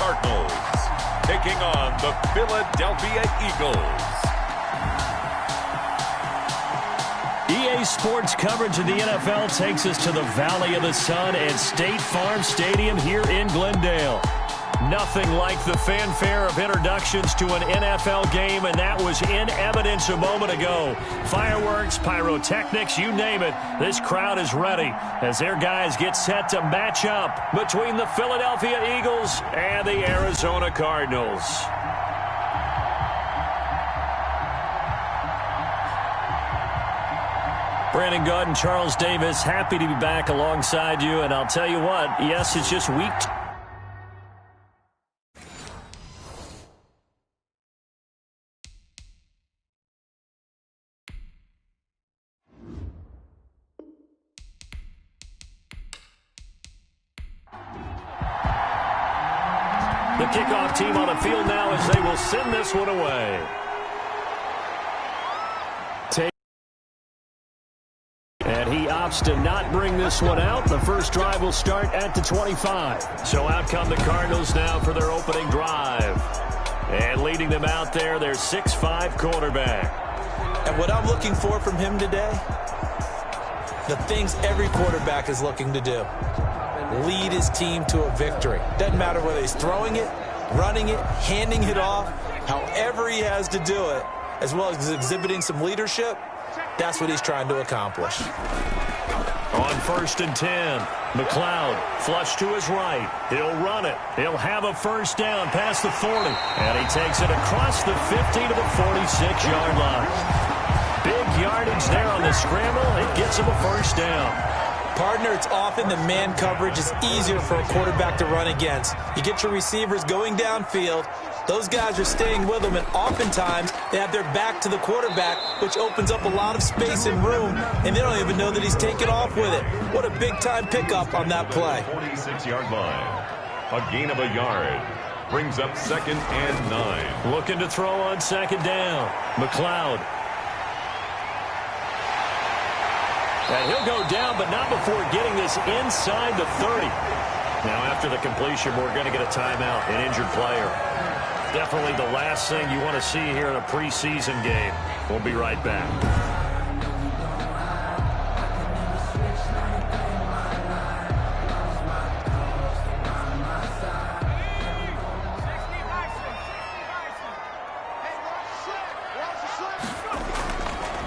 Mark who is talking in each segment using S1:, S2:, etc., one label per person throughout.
S1: Cardinals taking on the Philadelphia Eagles.
S2: EA Sports coverage of the NFL takes us to the Valley of the Sun and State Farm Stadium here in Glendale. Nothing like the fanfare of introductions to an NFL game, and that was in evidence a moment ago. Fireworks, pyrotechnics, you name it. This crowd is ready as their guys get set to match up between the Philadelphia Eagles and the Arizona Cardinals. Brandon Gaud and Charles Davis, happy to be back alongside you. And I'll tell you what, yes, it's just week 2. The kickoff team on the field now as they will send this one away. And he opts to not bring this one out. The first drive will start at the 25. So out come the Cardinals now for their opening drive. And leading them out there, their 6'5" quarterback.
S3: And what I'm looking for from him today, the things every quarterback is looking to do. Lead his team to a victory. Doesn't matter whether he's throwing it, running it, handing it off, however he has to do it, as well as exhibiting some leadership. That's what he's trying to accomplish.
S2: On 1st and 10, McLeod flush to his right. He'll run it. He'll have a first down past the 40. And he takes it across the 50 to the 46-yard line. Big yardage there on the scramble. It gets him a first down.
S3: Partner, it's often the man coverage is easier for a quarterback to run against. You get your receivers going downfield. Those guys are staying with them, and oftentimes they have their back to the quarterback, which opens up a lot of space and room, and they don't even know that he's taken off with it. What a big-time pickup on that play.
S1: 46-yard line. A gain of a yard. Brings up 2nd and 9.
S2: Looking to throw on 2nd down. McLeod. And he'll go down, but not before getting this inside the 30. Now, after the completion, we're going to get a timeout, an injured player. Definitely the last thing you want to see here in a preseason game. We'll be right back.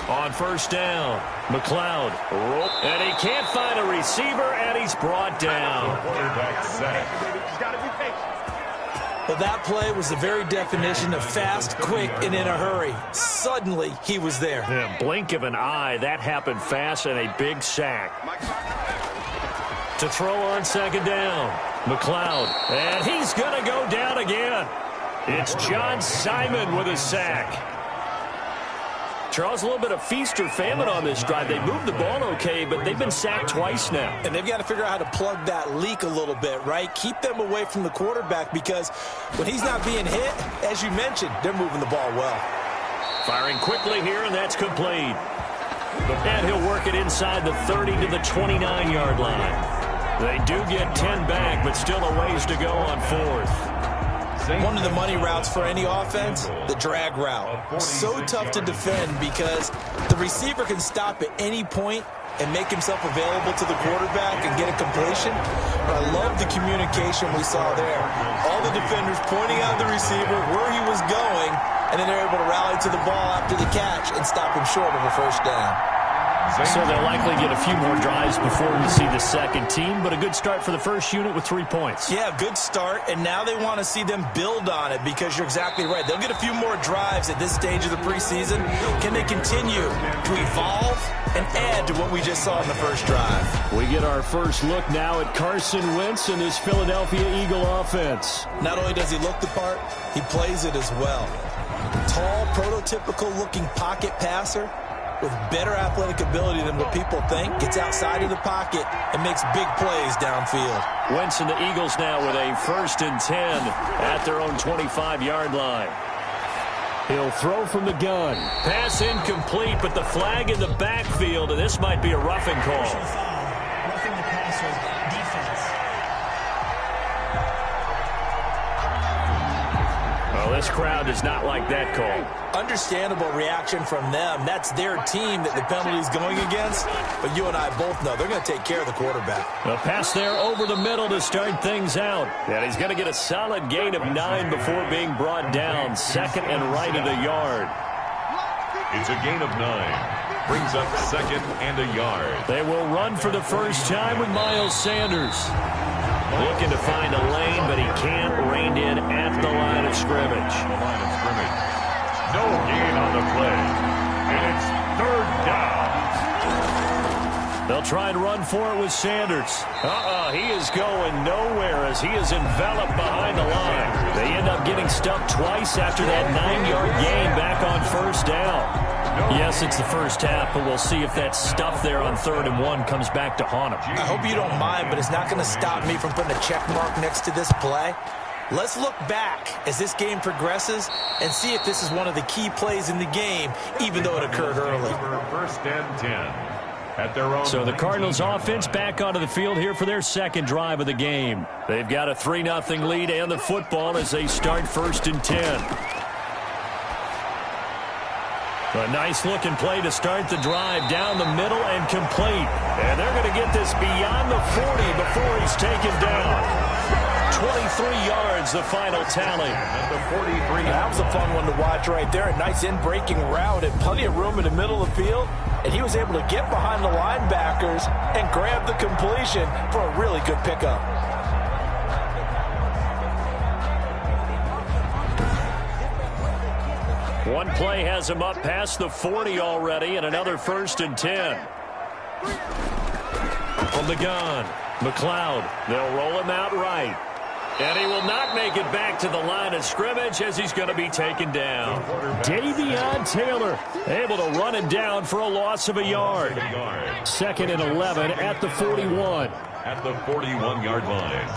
S2: On 1st down, McLeod, and he can't find a receiver, and he's brought down.
S1: Quarterback sack.
S3: Well, that play was the very definition of fast, quick, and in a hurry. Suddenly, he was there.
S2: Yeah, blink of an eye, that happened fast, and a big sack. To throw on 2nd down, McLeod, and he's going to go down again. It's John Simon with a sack. Charles, a little bit of feast or famine on this drive. They moved the ball okay, but they've been sacked twice now.
S3: And they've got to figure out how to plug that leak a little bit, right? Keep them away from the quarterback, because when he's not being hit, as you mentioned, they're moving the ball well.
S2: Firing quickly here, and that's complete. And he'll work it inside the 30 to the 29-yard line. They do get 10 back, but still a ways to go on 4th.
S3: One of the money routes for any offense, the drag route. So tough to defend because the receiver can stop at any point and make himself available to the quarterback and get a completion. But I love the communication we saw there. All the defenders pointing out the receiver, where he was going, and then they're able to rally to the ball after the catch and stop him short of a first down.
S2: So they'll likely get a few more drives before we see the second team, but a good start for the first unit with 3 points.
S3: Yeah, good start, and now they want to see them build on it, because you're exactly right. They'll get a few more drives at this stage of the preseason. Can they continue to evolve and add to what we just saw in the first drive?
S2: We get our first look now at Carson Wentz and his Philadelphia Eagle offense.
S3: Not only does he look the part, he plays it as well. Tall, prototypical-looking pocket passer with better athletic ability than what people think, gets outside of the pocket and makes big plays downfield.
S2: Wentz and the Eagles now with a 1st and 10 at their own 25-yard line. He'll throw from the gun. Pass incomplete, but the flag in the backfield, and this might be a roughing call.
S4: Roughing the passer, defense.
S2: Well, this crowd does not like that call.
S3: Understandable reaction from them. That's their team that the penalty is going against. But you and I both know they're going to take care of the quarterback.
S2: A pass there over the middle to start things out. And he's going to get a solid gain of 9 before being brought down. Second and right of the yard.
S1: It's a gain of 9. Brings up second and a yard.
S2: They will run for the first time with Miles Sanders. Looking to find a lane, but he can't rein in at the line of scrimmage.
S1: No gain on the play. And it's third down.
S2: They'll try and run for it with Sanders. He is going nowhere as he is enveloped behind the line. They end up getting stuffed twice after that 9-yard gain back on first down. Yes, it's the first half, but we'll see if that stuff there on 3rd and 1 comes back to haunt him.
S3: I hope you don't mind, but it's not going to stop me from putting a check mark next to this play. Let's look back as this game progresses and see if this is one of the key plays in the game, even though it occurred early.
S1: First and 10 at their own.
S2: So the Cardinals offense back onto the field here for their second drive of the game. They've got a 3-0 lead and the football as they start 1st and 10. A nice-looking play to start the drive down the middle and complete. And they're going to get this beyond the 40 before he's taken down. 23 yards, the final tally.
S1: At the 43.
S3: That was a fun one to watch right there. A nice in-breaking route and plenty of room in the middle of the field. And he was able to get behind the linebackers and grab the completion for a really good pickup.
S2: One play has him up past the 40 already, and another 1st and 10. From the gun, McLeod. They'll roll him out right. And he will not make it back to the line of scrimmage as he's going to be taken down. Davion Taylor able to run him down for a loss of a yard. 2nd and 11 at the 41.
S1: At the 41-yard line.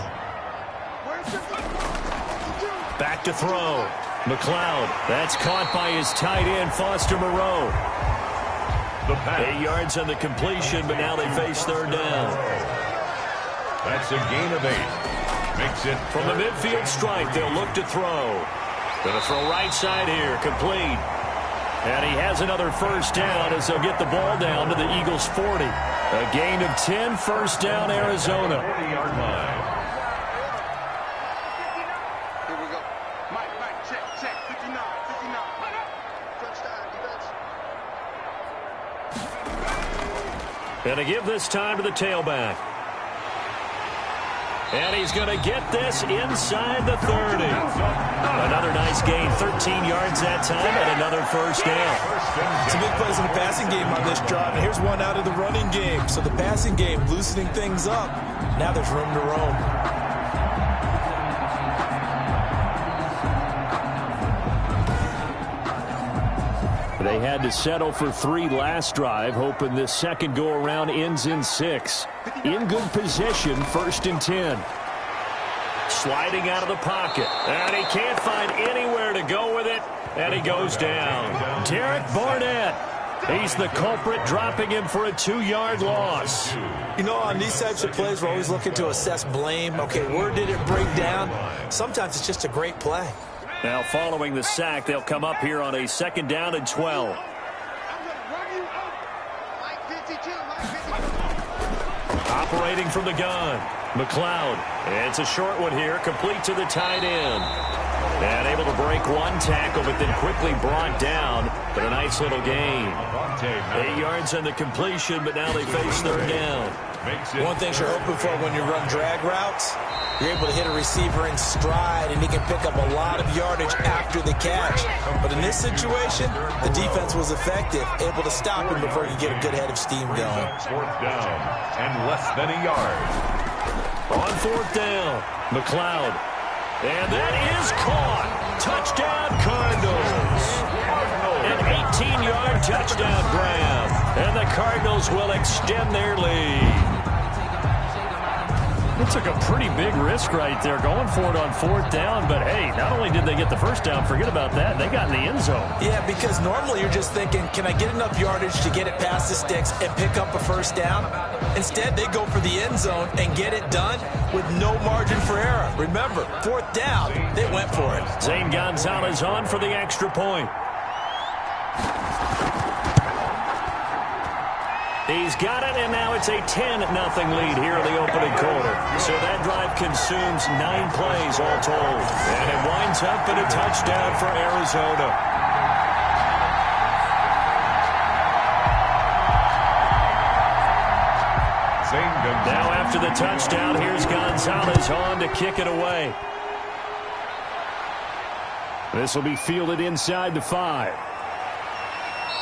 S2: Back to throw. McLeod. That's caught by his tight end, Foster Moreau.
S1: The pass.
S2: 8 yards on the completion, but now they face 3rd down.
S1: That's a gain of 8. Makes it
S2: from the midfield stripe. They'll look to throw. Going to throw right side here. Complete. And he has another 1st down as they'll get the ball down to the Eagles' 40. A gain of 10, 1st down, Arizona.
S1: 40-yard line.
S2: Going to give this time to the tailback. And he's going to get this inside the 30. Another nice gain, 13 yards that time, and another 1st down.
S3: Some big plays in the passing game on this drive, and here's one out of the running game. So the passing game loosening things up. Now there's room to roam.
S2: They had to settle for 3 last drive, hoping this second go-around ends in 6. In good position, 1st and 10. Sliding out of the pocket. And he can't find anywhere to go with it, and he goes down. Derek Barnett. He's the culprit, dropping him for a 2-yard loss.
S3: You know, on these types of plays, we're always looking to assess blame. Okay, where did it break down? Sometimes it's just a great play.
S2: Now, following the sack, they'll come up here on a 2nd down and 12. Operating from the gun, McLeod. It's a short one here, complete to the tight end. And able to break one tackle, but then quickly brought down. But a nice little gain. 8 yards on the completion, but now they face 3rd down.
S3: One thing you're hoping for when you run drag routes, you're able to hit a receiver in stride, and he can pick up a lot of yardage after the catch. But in this situation, the defense was effective, able to stop him before he could get a good head of steam going.
S1: 4th down and less than a yard.
S2: On 4th down, McLeod. And that is caught. Touchdown, Cardinals. An 18-yard touchdown grab. And the Cardinals will extend their lead. It took a pretty big risk right there going for it on 4th down. But, hey, not only did they get the first down, forget about that, they got in the end zone.
S3: Yeah, because normally you're just thinking, can I get enough yardage to get it past the sticks and pick up a first down? Instead, they go for the end zone and get it done with no margin for error. Remember, 4th down, they went for it.
S2: Zane Gonzalez on for the extra point. He's got it, and now it's a 10-0 lead here in the opening quarter. So that drive consumes 9 plays all told. And it winds up in a touchdown for Arizona. Now after the touchdown, here's Gonzalez on to kick it away. This will be fielded inside the 5.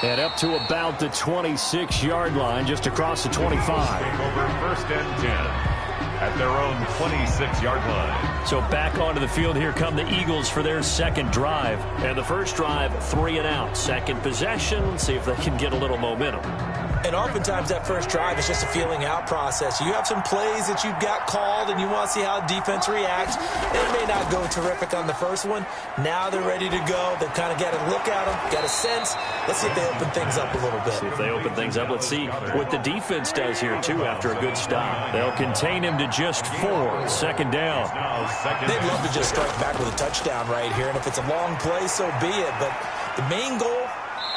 S2: And up to about the 26-yard line, just across the 25.
S1: Over 1st and 10 at their own 26-yard line.
S2: So back onto the field, here come the Eagles for their second drive. And the first drive, 3 and out. Second possession, see if they can get a little momentum.
S3: And oftentimes that first drive is just a feeling out process. You have some plays that you've got called and you want to see how defense reacts. It may not go terrific on the first one. Now they're ready to go. They've kind of got a look at them, got a sense. Let's see if they open things up a little bit.
S2: See if they open things up. Let's see what the defense does here, too, after a good stop. They'll contain him to just 4. Second down.
S3: They'd love to just strike back with a touchdown right here. And if it's a long play, so be it. But the main goal,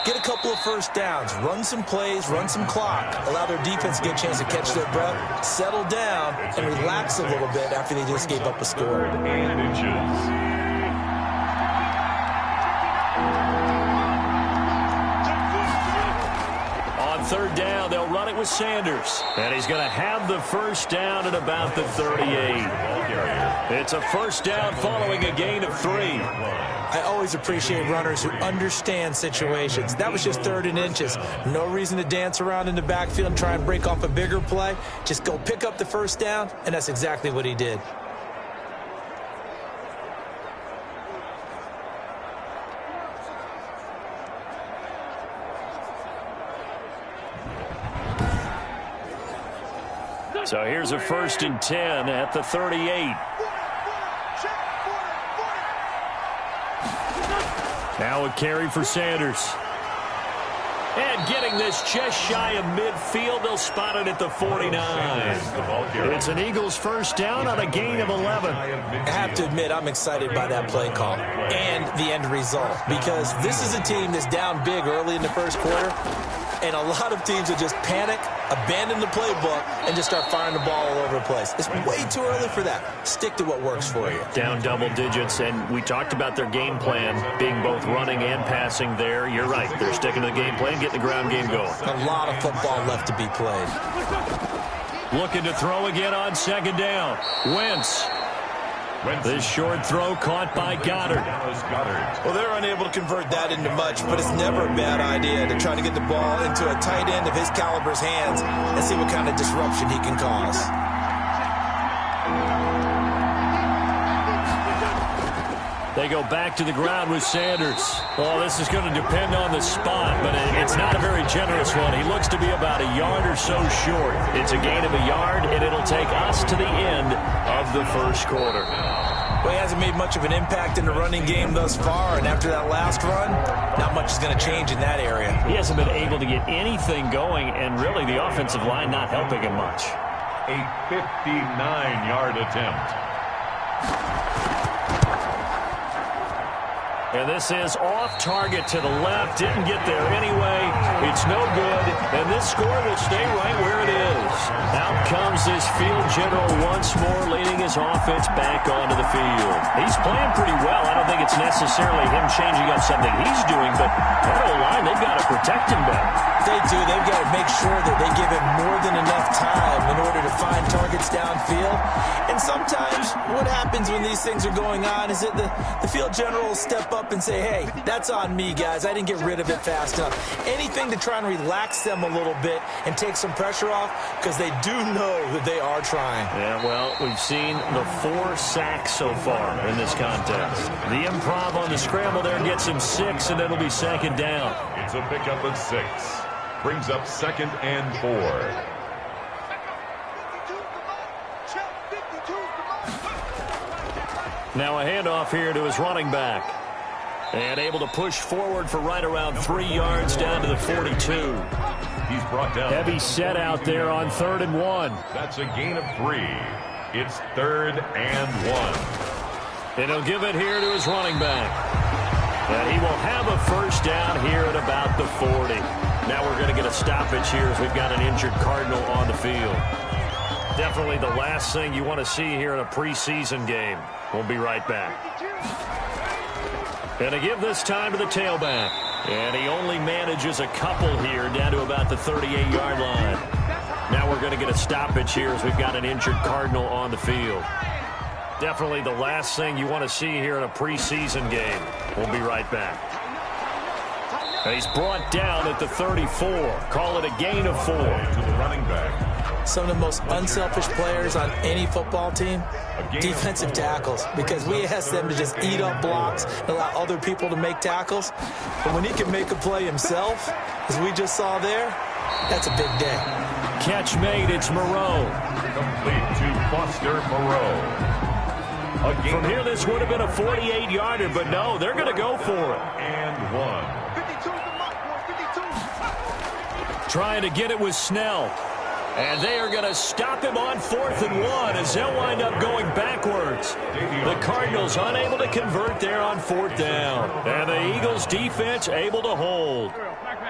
S3: get a couple of first downs, run some plays, run some clock, allow their defense to get a chance to catch their breath, settle down, and relax a little bit after they just gave up a score.
S2: On 3rd down, they'll run it with Sanders. And he's going to have the first down at about the 38. It's a first down following a gain of 3.
S3: I always appreciate runners who understand situations. That was just 3rd and inches. No reason to dance around in the backfield and try and break off a bigger play. Just go pick up the first down, and that's exactly what he did.
S2: So here's a 1st and 10 at the 38. Now a carry for Sanders. And getting this just shy of midfield, they'll spot it at the 49. It's an Eagles first down on a gain of 11.
S3: I have to admit, I'm excited by that play call and the end result, because this is a team that's down big early in the first quarter, and a lot of teams will just panic, abandon the playbook, and just start firing the ball all over the place. It's way too early for that. Stick to what works for you.
S2: Down double digits, and we talked about their game plan being both running and passing there. You're right. They're sticking to the game plan, getting the ground game going.
S3: A lot of football left to be played.
S2: Looking to throw again on 2nd down. Wentz. This short throw caught by Goddard.
S3: Well, they're unable to convert that into much, but it's never a bad idea to try to get the ball into a tight end of his caliber's hands and see what kind of disruption he can cause.
S2: They go back to the ground with Sanders. Oh, this is going to depend on the spot, but it's not a very generous one. He looks to be about a yard or so short. It's a gain of a yard, and it'll take us to the end of the first quarter.
S3: Well, he hasn't made much of an impact in the running game thus far, and after that last run, not much is going to change in that area.
S2: He hasn't been able to get anything going, and really the offensive line not helping him much.
S1: A 59-yard attempt.
S2: And this is off target to the left. Didn't get there anyway. It's no good. And this score will stay right where it is. Out comes this field general once more, leading his offense back onto the field. He's playing pretty well. I don't think it's necessarily him changing up something he's doing, but that O-line, they've got to protect him better.
S3: They do. They've got to make sure that they give him more than enough time in order to find targets downfield. And sometimes what happens when these things are going on is that the field general will step up and say, hey, that's on me, guys. I didn't get rid of it fast enough. Anything to try and relax them a little bit and take some pressure off, because they do know that they are trying.
S2: Yeah, well, we've seen the 4 sacks so far in this contest. The improv on the scramble there gets him 6, and it'll be 2nd down.
S1: It's a pickup of 6. Brings up 2nd and 4.
S2: Now a handoff here to his running back. And able to push forward for right around 3 yards down to the 42.
S1: He's brought down.
S2: Heavy set out there on 3rd and 1.
S1: That's a gain of 3. It's 3rd and 1.
S2: And he'll give it here to his running back. And he will have a first down here at about the 40. Now we're going to get a stoppage here as we've got an injured Cardinal on the field. Definitely the last thing you want to see here in a preseason game. We'll be right back. And to give this time to the tailback. And he only manages a couple here down to about the 38-yard line. Now we're going to get a stoppage here as we've got an injured Cardinal on the field. Definitely the last thing you want to see here in a preseason game. We'll be right back. And he's brought down at the 34. Call it a gain of 4.
S1: To the running back.
S3: Some of the most unselfish players on any football team, defensive tackles, because we ask them to just eat up blocks and allow other people to make tackles. But when he can make a play himself, as we just saw there, that's a big day.
S2: Catch made, it's Moreau.
S1: Complete to Buster Moreau.
S2: From here, this would have been a 48-yarder, but no, they're going to go for it.
S1: And 1.
S2: Trying to get it with Snell. And they are going to stop him on 4th and 1 as they'll wind up going backwards. The Cardinals unable to convert there on 4th down. And the Eagles defense able to hold.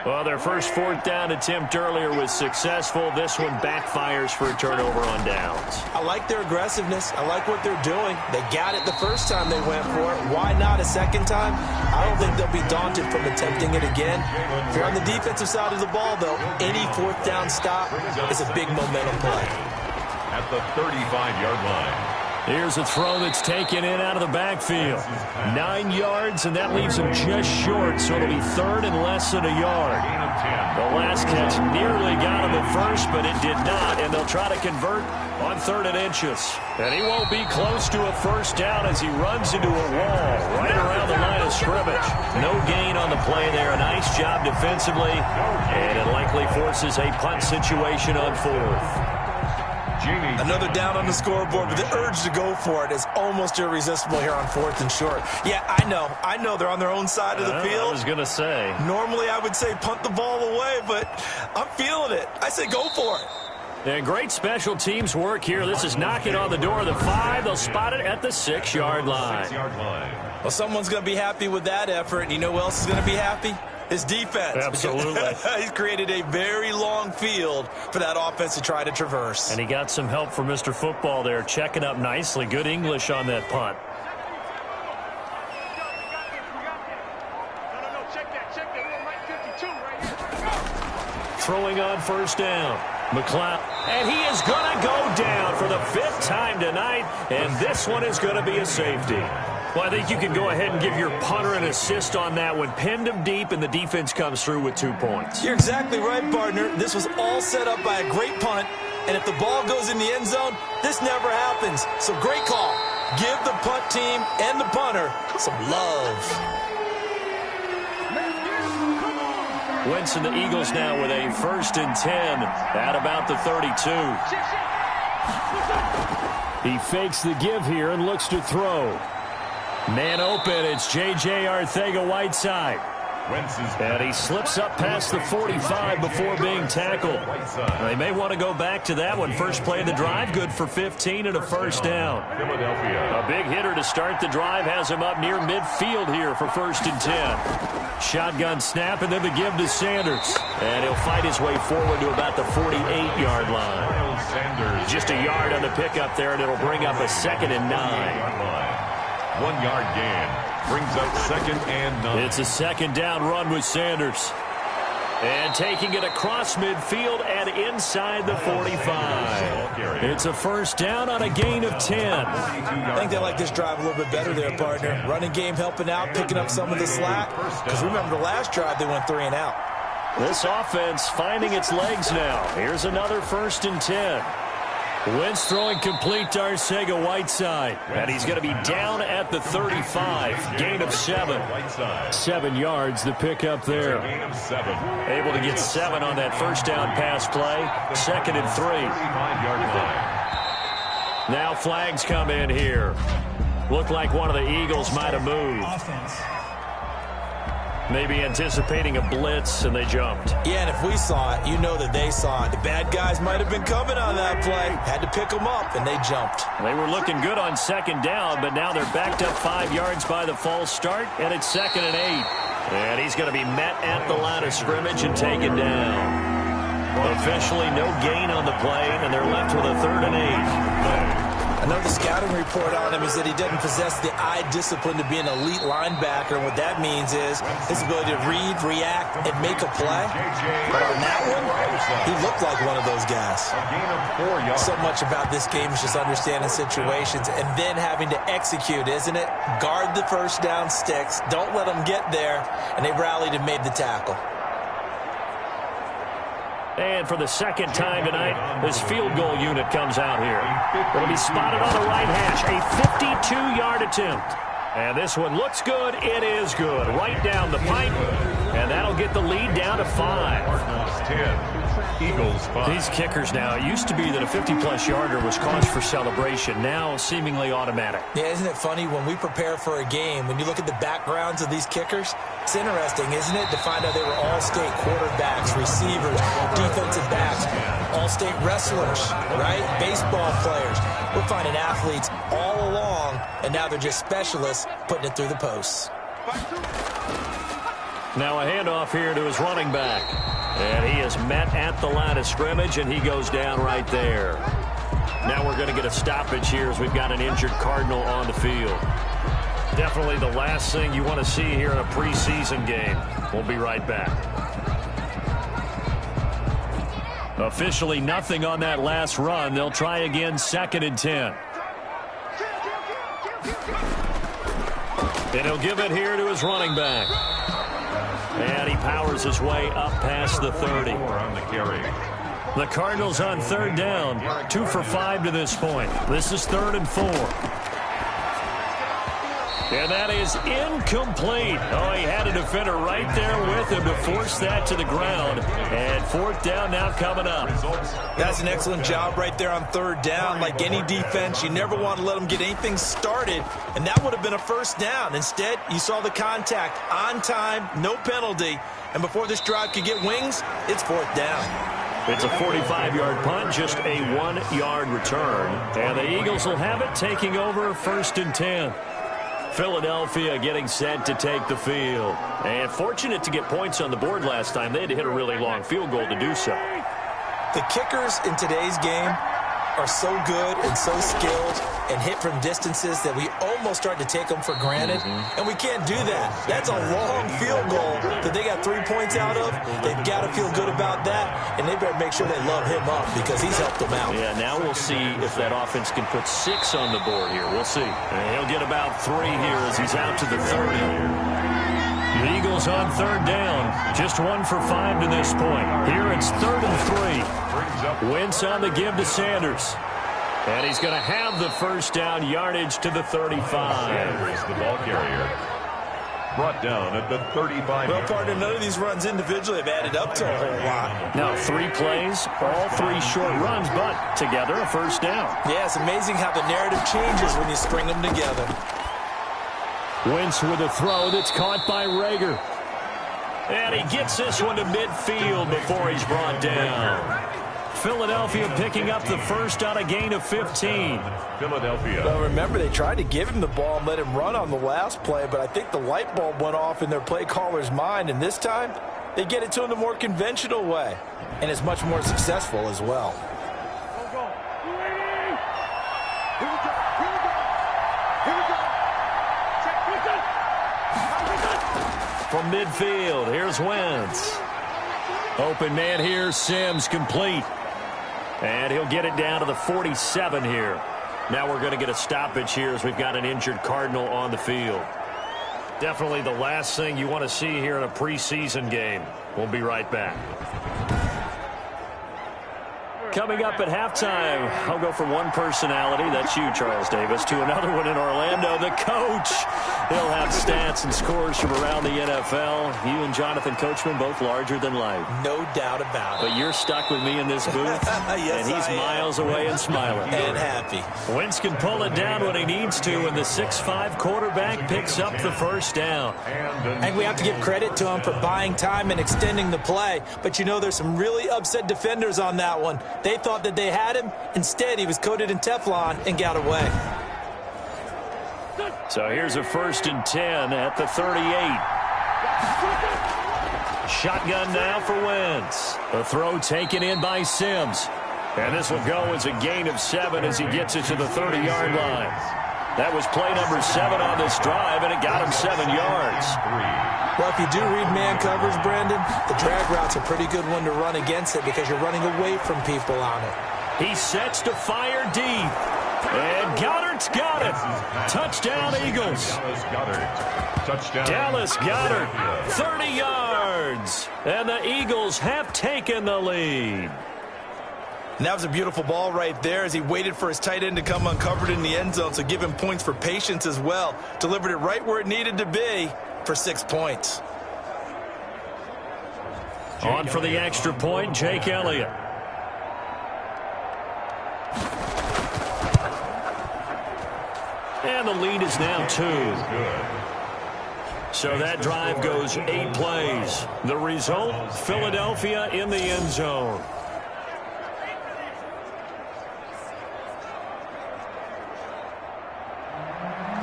S2: Well, their first 4th down attempt earlier was successful. This one backfires for a turnover on downs.
S3: I like their aggressiveness. I like what they're doing. They got it the first time they went for it. Why not a second time? I don't think they'll be daunted from attempting it again. If you're on the defensive side of the ball, though, any 4th down stop is a big momentum play.
S1: At the 35-yard line.
S2: Here's a throw that's taken in out of the backfield. 9 yards, and that leaves him just short, so it'll be 3rd and less than a yard. The last catch nearly got him at first, but it did not, and they'll try to convert on 3rd and inches. And he won't be close to a first down as he runs into a wall right around the line of scrimmage. No gain on the play there. A nice job defensively, and it likely forces a punt situation on 4th.
S3: Another down on the scoreboard, but the urge to go for it is almost irresistible here on 4th and short. Yeah, I know they're on their own side of the field.
S2: I was going to say.
S3: Normally I would say punt the ball away, but I'm feeling it. I say go for it.
S2: And great special teams work here. This is knocking on the door of the 5. They'll spot it at the 6-yard line.
S3: Well, someone's going to be happy with that effort. You know who else is going to be happy? His defense.
S2: Absolutely.
S3: He's created a very long field for that offense to try to traverse.
S2: And he got some help from Mr. Football there, checking up nicely. Good English on that punt. Throwing on 1st down. McLeod. And he is going to go down for the 5th time tonight. And this one is going to be a safety. Well, I think you can go ahead and give your punter an assist on that one. Pinned him deep, and the defense comes through with 2 points.
S3: You're exactly right, partner. This was all set up by a great punt, and if the ball goes in the end zone, this never happens. So great call. Give the punt team and the punter some love.
S2: Wentz and the Eagles now with a 1st and 10 at about the 32. He fakes the give here and looks to throw. Man open, it's J.J. Arcega-Whiteside. And he slips up past the 45 before being tackled. They may want to go back to that one. First play of the drive, good for 15 and a 1st down. A big hitter to start the drive has him up near midfield here for 1st and 10. Shotgun snap and then the give to Sanders. And he'll fight his way forward to about the 48-yard line. Just a yard on the pickup there, and it'll bring up a 2nd and 9.
S1: 1 yard gain brings up 2nd and 9.
S2: It's a 2nd down run with Sanders. And taking it across midfield and inside the 45. It's a 1st down on a gain of 10.
S3: I think they like this drive a little bit better there, partner. Running game helping out, picking up some of the slack. Because remember the last drive, they went 3 and out.
S2: This offense finding its legs now. Here's another 1st and 10. Wentz throwing complete to Arcega-Whiteside. And he's going to be down at the 35. Gain of 7. 7 yards, the pickup there. Able to get 7 on that 1st down pass play. 2nd and 3. Now flags come in here. Looked like one of the Eagles might have moved. Maybe anticipating a blitz, and they jumped.
S3: Yeah, and if we saw it, you know that they saw it. The bad guys might have been coming on that play. Had to pick them up, and they jumped.
S2: They were looking good on second down, but now they're backed up 5 yards by the false start, and it's 2nd and 8. And he's going to be met at the line of scrimmage and taken down. Officially no gain on the play, and they're left with a 3rd and 8.
S3: I know the scouting report on him is that he doesn't possess the eye discipline to be an elite linebacker. And what that means is his ability to read, react, and make a play. But on that one, he looked like one of those guys. So much about this game is just understanding situations and then having to execute, isn't it? Guard the first down sticks. Don't let them get there. And they rallied and made the tackle.
S2: And for the second time tonight, this field goal unit comes out here. It'll be spotted on the right hash. A 52-yard attempt. And this one looks good. It is good. Right down the pipe. And that'll get the lead down to 5.
S1: 10. Eagles 5.
S2: These kickers now, it used to be that a 50-plus yarder was cause for celebration. Now seemingly automatic.
S3: Yeah, isn't it funny when we prepare for a game, when you look at the backgrounds of these kickers, it's interesting, isn't it, to find out they were all-state quarterbacks, receivers, defensive backs, all-state wrestlers, right? Baseball players. We're finding athletes all along, and now they're just specialists putting it through the posts.
S2: Now a handoff here to his running back. And he is met at the line of scrimmage, and he goes down right there. Now we're going to get a stoppage here as we've got an injured Cardinal on the field. Definitely the last thing you want to see here in a preseason game. We'll be right back. Officially nothing on that last run. They'll try again, 2nd and 10. And he'll give it here to his running back. And he powers his way up past the 30. The Cardinals on 3rd down, 2 for 5 to this point. This is 3rd and 4. And that is incomplete. Oh, he had a defender right there with him to force that to the ground. And 4th down now coming up.
S3: That's an excellent job right there on 3rd down. Like any defense, you never want to let them get anything started. And that would have been a 1st down. Instead, you saw the contact on time, no penalty. And before this drive could get wings, it's 4th down.
S2: It's a 45-yard punt, just a 1-yard return. And the Eagles will have it, taking over 1st and 10. Philadelphia getting set to take the field. And fortunate to get points on the board last time. They had to hit a really long field goal to do so.
S3: The kickers in today's game are so good and so skilled and hit from distances that we almost start to take them for granted. And we can't do that. That's a long field goal that they got 3 points out of. They've got to feel good about that, and they better make sure they love him up because he's helped them out.
S2: Yeah, now we'll see if that offense can put 6 on the board here. We'll see. And he'll get about 3 here as he's out to the 30. The Eagles on 3rd down. Just 1 for 5 to this point. Here it's 3rd and 3. Wentz on the give to Sanders. And he's going to have the 1st down, yardage to the 35.
S1: Sanders, the ball carrier. Brought down at the 35.
S3: Well, partner, none of these runs individually have added up to a whole lot.
S2: Now 3 plays, all 3 short runs, but together a 1st down.
S3: Yeah, it's amazing how the narrative changes when you string them together.
S2: Wentz with a throw that's caught by Rager. And he gets this one to midfield before he's brought down. Philadelphia picking up the 1st on a gain of 15.
S1: Philadelphia.
S3: Well, remember, they tried to give him the ball and let him run on the last play, but I think the light bulb went off in their play caller's mind, and this time they get it to him the more conventional way, and it's much more successful as well.
S2: From midfield, here's Wentz. Open man here, Sims, complete. And he'll get it down to the 47 here. Now we're going to get a stoppage here as we've got an injured Cardinal on the field. Definitely the last thing you want to see here in a preseason game. We'll be right back. Coming up at halftime, I'll go from one personality, that's you, Charles Davis, to another one in Orlando, the coach. He'll have stats and scores from around the NFL. You and Jonathan Coachman, both larger than life.
S3: No doubt about it.
S2: But you're stuck with me in this booth,
S3: yes,
S2: and he's miles away and smiling.
S3: And happy.
S2: Wentz can pull it down when he needs to, and the 6'5" quarterback picks up the first down.
S3: And we have to give credit to him for buying time and extending the play. But you know, there's some really upset defenders on that one. They thought that they had him. Instead, he was coated in Teflon and got away.
S2: So here's a 1st and 10 at the 38. Shotgun now for Wentz. The throw taken in by Sims. And this will go as a gain of 7 as he gets it to the 30-yard line. That was play number 7 on this drive, and it got him 7 yards.
S3: Well, if you do read man coverage, Brandon, the drag route's a pretty good one to run against it because you're running away from people on it.
S2: He sets to fire deep. And Goddard's got it. Touchdown, Eagles. Dallas Goedert, 30 yards. And the Eagles have taken the lead.
S3: And that was a beautiful ball right there as he waited for his tight end to come uncovered in the end zone, so give him points for patience as well. Delivered it right where it needed to be for 6 points.
S2: On for the extra point, Jake Elliott. And the lead is now 2. So that drive goes 8 plays. The result, Philadelphia in the end zone.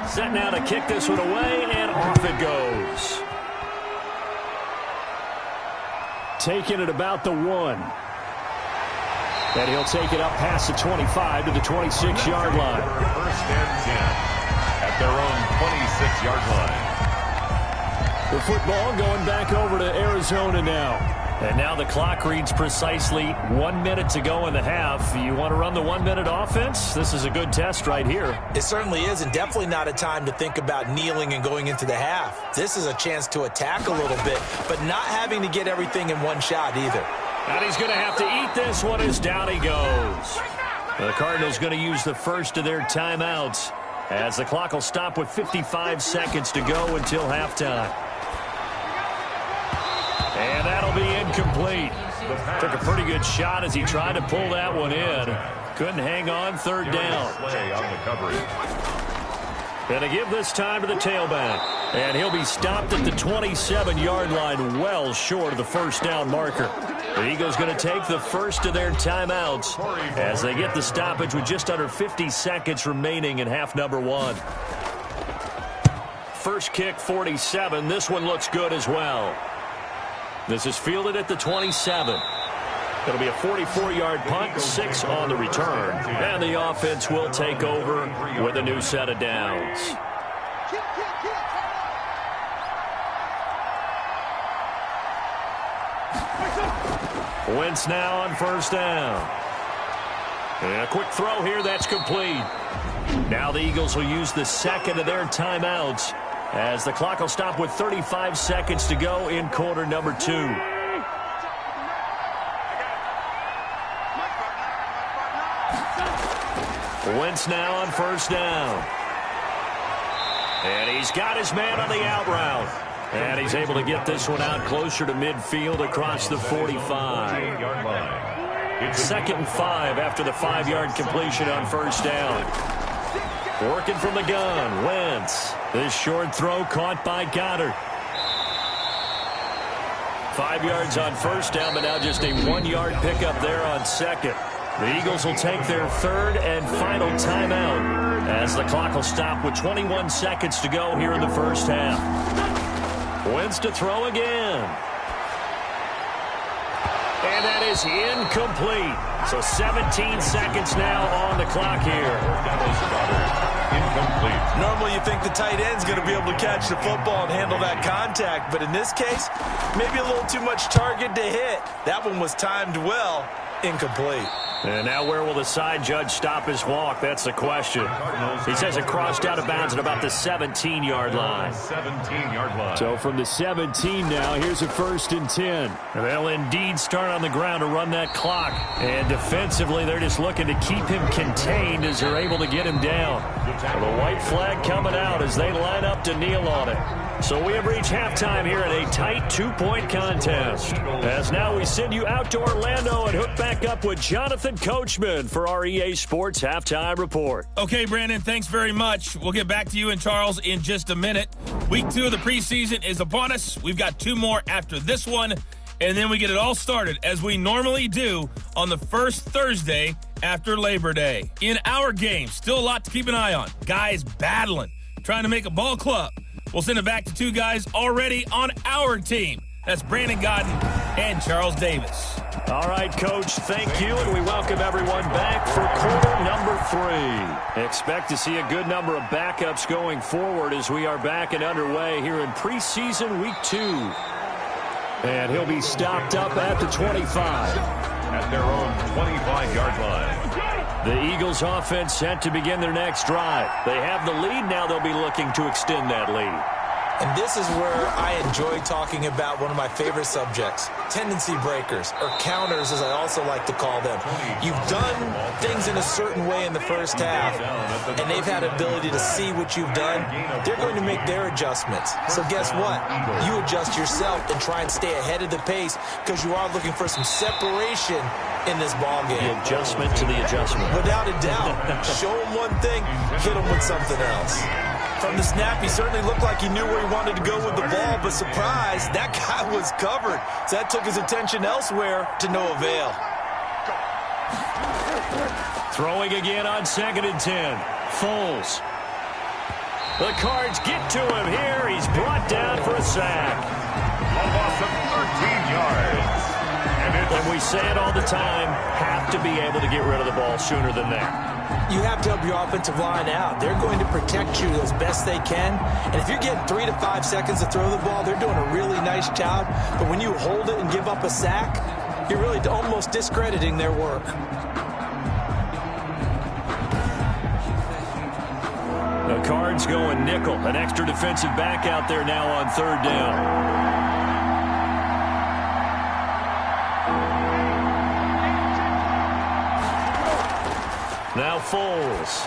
S2: Set now to kick this one away, and off it goes. Taking it about the 1. And he'll take it up past the 25 to the 26-yard line.
S1: 1st and 10 at their own 26-yard line.
S2: The football going back over to Arizona now. And now the clock reads precisely 1 minute to go in the half. You want to run the 1 minute offense? This is a good test right here.
S3: It certainly is, and definitely not a time to think about kneeling and going into the half. This is a chance to attack a little bit, but not having to get everything in one shot either.
S2: And he's going to have to eat this one as down he goes. The Cardinals going to use the first of their timeouts as the clock will stop with 55 seconds to go until halftime. And that'll be incomplete. Took a pretty good shot as he tried to pull that one in. Couldn't hang on, 3rd down. And to give this time to the tailback. And he'll be stopped at the 27-yard line, well short of the 1st down marker. The Eagles going to take the first of their timeouts as they get the stoppage with just under 50 seconds remaining in half number 1. First kick, 47. This one looks good as well. This is fielded at the 27. It'll be a 44-yard punt, 6 on the return. And the offense will take over with a new set of downs. Wentz now on 1st down. And a quick throw here, that's complete. Now the Eagles will use the second of their timeouts as the clock will stop with 35 seconds to go in quarter number 2. Wentz now on 1st down. And he's got his man on the out route. And he's able to get this one out closer to midfield across the 45. 2nd and 5 after the 5-yard completion on 1st down. Working from the gun, Wentz. This short throw caught by Goddard. 5 yards on 1st down, but now just a 1-yard pickup there on 2nd. The Eagles will take their 3rd and final timeout as the clock will stop with 21 seconds to go here in the 1st half. Wentz to throw again. And that is incomplete. So 17 seconds now on the clock here.
S1: Incomplete.
S3: Normally you think the tight end's going to be able to catch the football and handle that contact, but in this case, maybe a little too much target to hit. That one was timed well. Incomplete.
S2: And now where will the side judge stop his walk? That's the question. He says it crossed out of bounds at about the 17-yard line.
S1: 17-yard line.
S2: So from the 17 now, here's a 1st and 10. They'll indeed start on the ground to run that clock. And defensively, they're just looking to keep him contained as they're able to get him down. The white flag coming out as they line up to kneel on it. So we have reached halftime here in a tight 2-point contest. As now we send you out to Orlando and hook back up with Jonathan Coachman for our EA Sports Halftime Report.
S4: Okay, Brandon, thanks very much. We'll get back to you and Charles in just a minute. Week 2 of the preseason is upon us. We've got 2 more after this one, and then we get it all started, as we normally do, on the first Thursday after Labor Day. In our game, still a lot to keep an eye on. Guys battling, trying to make a ball club. We'll send it back to 2 guys already on our team. That's Brandon Godden and Charles Davis.
S2: All right, Coach, thank you, and we welcome everyone back for quarter number 3. Expect to see a good number of backups going forward as we are back and underway here in preseason week 2. And he'll be stopped up at the 25.
S1: At their own 25-yard line.
S2: The Eagles offense set to begin their next drive. They have the lead. Now they'll be looking to extend that lead.
S3: And this is where I enjoy talking about one of my favorite subjects, tendency breakers, or counters as I also like to call them. You've done things in a certain way in the first half, and they've had ability to see what you've done. They're going to make their adjustments. So guess what? You adjust yourself and try and stay ahead of the pace because you are looking for some separation in this ball game.
S2: The adjustment to the adjustment.
S3: Without a doubt. Show them one thing, hit them with something else. From the snap, he certainly looked like he knew where he wanted to go with the ball, but surprise, that guy was covered. So that took his attention elsewhere to no avail.
S2: Throwing again on 2nd and 10. Foles. The Cards get to him here. He's brought down for a sack.
S1: A loss of 13 yards.
S2: And we say it all the time, have to be able to get rid of the ball sooner than that.
S3: You have to help your offensive line out. They're going to protect you as best they can. And if you're getting 3 to 5 seconds to throw the ball, they're doing a really nice job. But when you hold it and give up a sack, you're really almost discrediting their work.
S2: The Cards going nickel. An extra defensive back out there now on 3rd down. Now Foles.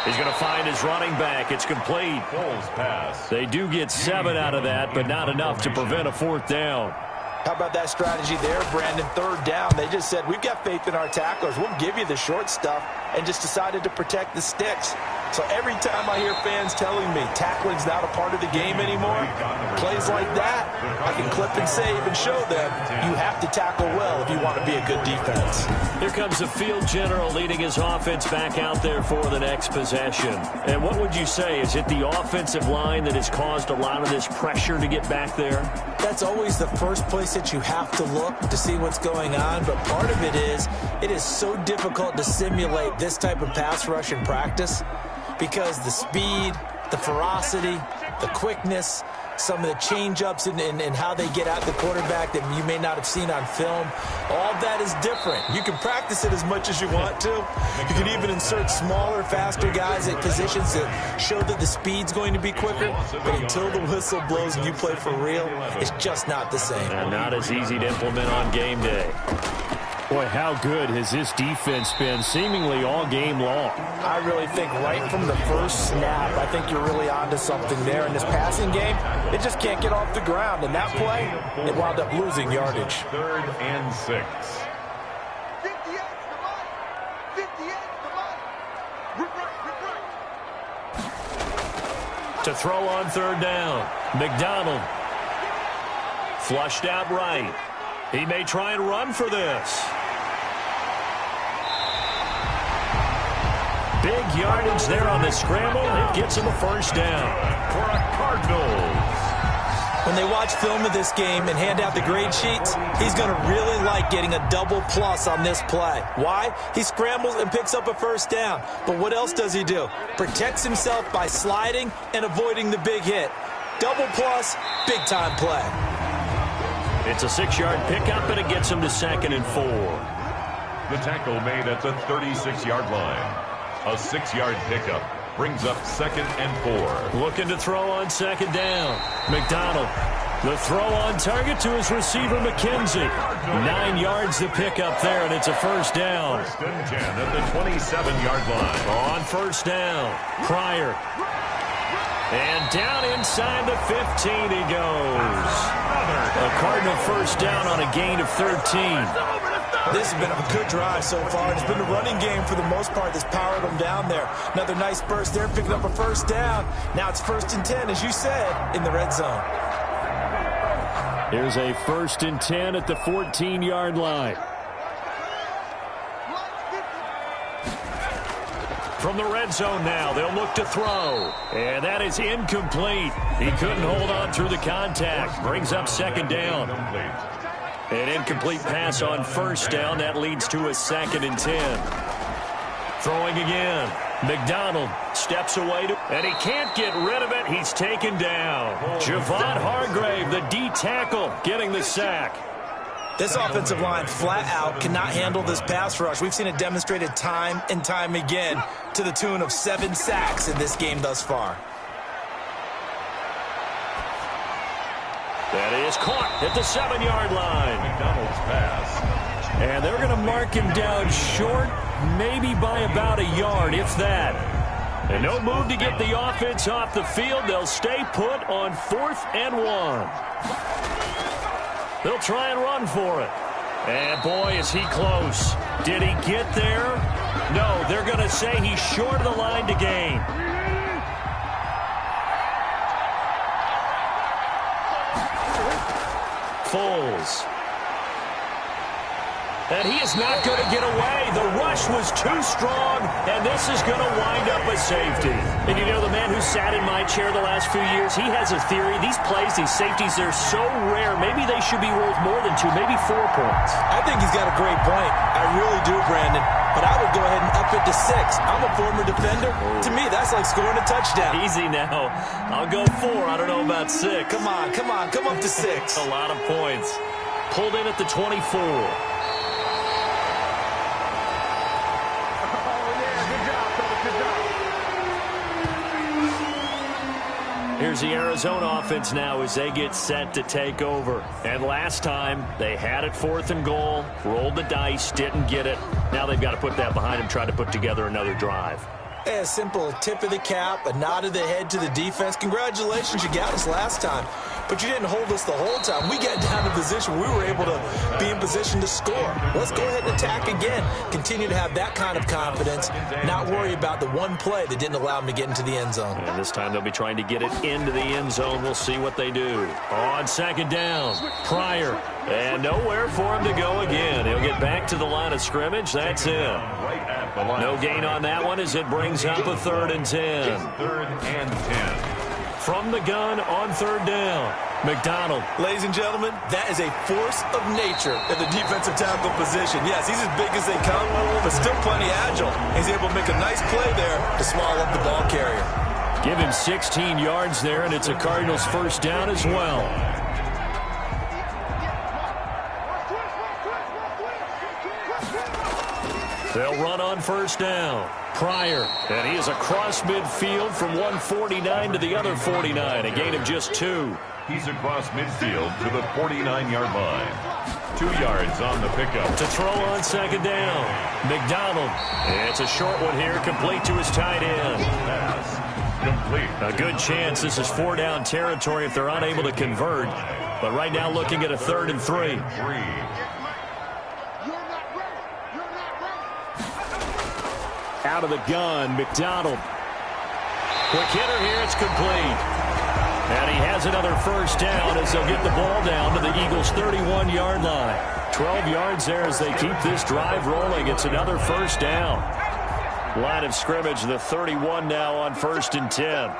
S2: He's going to find his running back. It's complete.
S1: Foles pass.
S2: They do get 7 out of that, but not enough to prevent a 4th down.
S3: How about that strategy there, Brandon? 3rd down. They just said, we've got faith in our tacklers. We'll give you the short stuff, and just decided to protect the sticks. So every time I hear fans telling me tackling's not a part of the game anymore, plays like that, I can clip and save and show them you have to tackle well if you want to be a good defense.
S2: Here comes the field general leading his offense back out there for the next possession. And what would you say? Is it the offensive line that has caused a lot of this pressure to get back there?
S3: That's always the first place that you have to look to see what's going on. But part of it is so difficult to simulate this type of pass rush in practice because the speed, the ferocity, the quickness, some of the change-ups and how they get at the quarterback that you may not have seen on film, all that is different. You can practice it as much as you want to. You can even insert smaller, faster guys at positions that show that the speed's going to be quicker. But until the whistle blows and you play for real, it's just not the same.
S2: And not as easy to implement on game day. Boy, how good has this defense been seemingly all game long?
S3: I really think right from the first snap, I think you're really onto something there. In this passing game, they just can't get off the ground. And that play, it wound up losing yardage.
S1: 3rd and 6.
S2: To throw on 3rd down, McDonald. Flushed out right. He may try and run for this. Big yardage there on the scramble. It gets him a 1st down.
S1: For a Cardinals.
S3: When they watch film of this game and hand out the grade sheets, he's going to really like getting a double plus on this play. Why? He scrambles and picks up a 1st down. But what else does he do? Protects himself by sliding and avoiding the big hit. Double plus, big time play.
S2: It's a 6-yard pickup, and it gets him to 2nd and 4.
S1: The tackle made at the 36-yard line. A 6-yard pickup brings up 2nd and 4.
S2: Looking to throw on 2nd down. McDonald. The throw on target to his receiver, McKenzie. 9 yards to pick up there, and it's a 1st down.
S1: 1st and 10 at the 27-yard line.
S2: On 1st down, Pryor. And down inside the 15 he goes. A Cardinal 1st down on a gain of 13.
S3: This has been a good drive so far. It's been the running game for the most part that's powered them down there. Another nice burst there, picking up a 1st down. Now it's 1st and 10, as you said, in the red zone.
S2: Here's a 1st and 10 at the 14-yard line. From the red zone now, they'll look to throw. And that is incomplete. He couldn't hold on through the contact. Brings up 2nd down. An incomplete pass on 1st down. That leads to a 2nd and 10. Throwing again. McDonald steps away, and he can't get rid of it. He's taken down. Javon Hargrave, the D tackle, getting the sack.
S3: This offensive line flat out cannot handle this pass rush. We've seen it demonstrated time and time again to the tune of 7 sacks in this game thus far.
S2: That is caught at the 7-yard line.
S1: McDonald's pass.
S2: And they're going to mark him down short, maybe by about a yard, if that. And no move to get the offense off the field. They'll stay put on 4th and 1. They'll try and run for it. And boy, is he close. Did he get there? No, they're going to say he's short of the line to gain. Foles. And he is not going to get away. The rush was too strong, and this is going to wind up a safety. And you know, the man who sat in my chair the last few years, he has a theory. These plays, these safeties, they're so rare. Maybe they should be worth more than 2, maybe 4 points.
S3: I think he's got a great point. I really do, Brandon. But I would go ahead and up it to 6. I'm a former defender. To me, that's like scoring a touchdown.
S2: Easy now. I'll go 4. I don't know about 6.
S3: Come on. Come up to 6.
S2: A lot of points. Pulled in at the 24. Here's the Arizona offense now as they get set to take over. And last time, they had it 4th and goal, rolled the dice, didn't get it. Now they've got to put that behind them, try to put together another drive.
S3: A simple tip of the cap, a nod of the head to the defense. Congratulations, you got us last time. But you didn't hold us the whole time. We got down to position where we were able to be in position to score. Let's go ahead and attack again. Continue to have that kind of confidence, not worry about the one play that didn't allow them to get into the end zone.
S2: And this time they'll be trying to get it into the end zone. We'll see what they do. On 2nd down, Pryor. And nowhere for him to go again. He'll get back to the line of scrimmage. That's it. No gain on that one as it brings up a 3rd and 10.
S1: 3rd and 10.
S2: From the gun on 3rd down, McDonald.
S3: Ladies and gentlemen, that is a force of nature at the defensive tackle position. Yes, he's as big as they come, but still plenty agile. He's able to make a nice play there to swallow up the ball carrier.
S2: Give him 16 yards there, and it's a Cardinals 1st down as well. They'll run on 1st down. Pryor, and he is across midfield from 149 to the other 49, a gain of just 2.
S1: He's across midfield to the 49-yard line. 2 yards on the pickup.
S2: To throw on 2nd down, McDonald. It's a short one here, complete to his tight end.
S1: Pass complete.
S2: A good chance this is 4-down territory if they're unable to convert. But right now looking at a 3rd and 3. Out of the gun, McDonald. Quick hitter here, it's complete. And he has another 1st down as they'll get the ball down to the Eagles' 31-yard line. 12 yards there as they keep this drive rolling. It's another 1st down. Line of scrimmage, the 31 now on 1st and 10.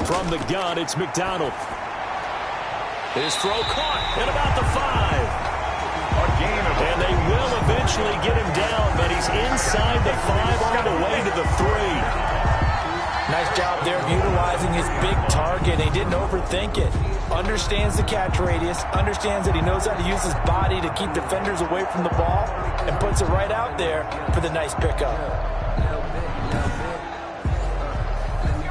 S2: From the gun, it's McDonald. His throw caught at about the 5. And they will eventually get him down, but he's inside the 5 all the way to the 3.
S3: Nice job there of utilizing his big target. He didn't overthink it. Understands the catch radius, understands that he knows how to use his body to keep defenders away from the ball, and puts it right out there for the nice pickup.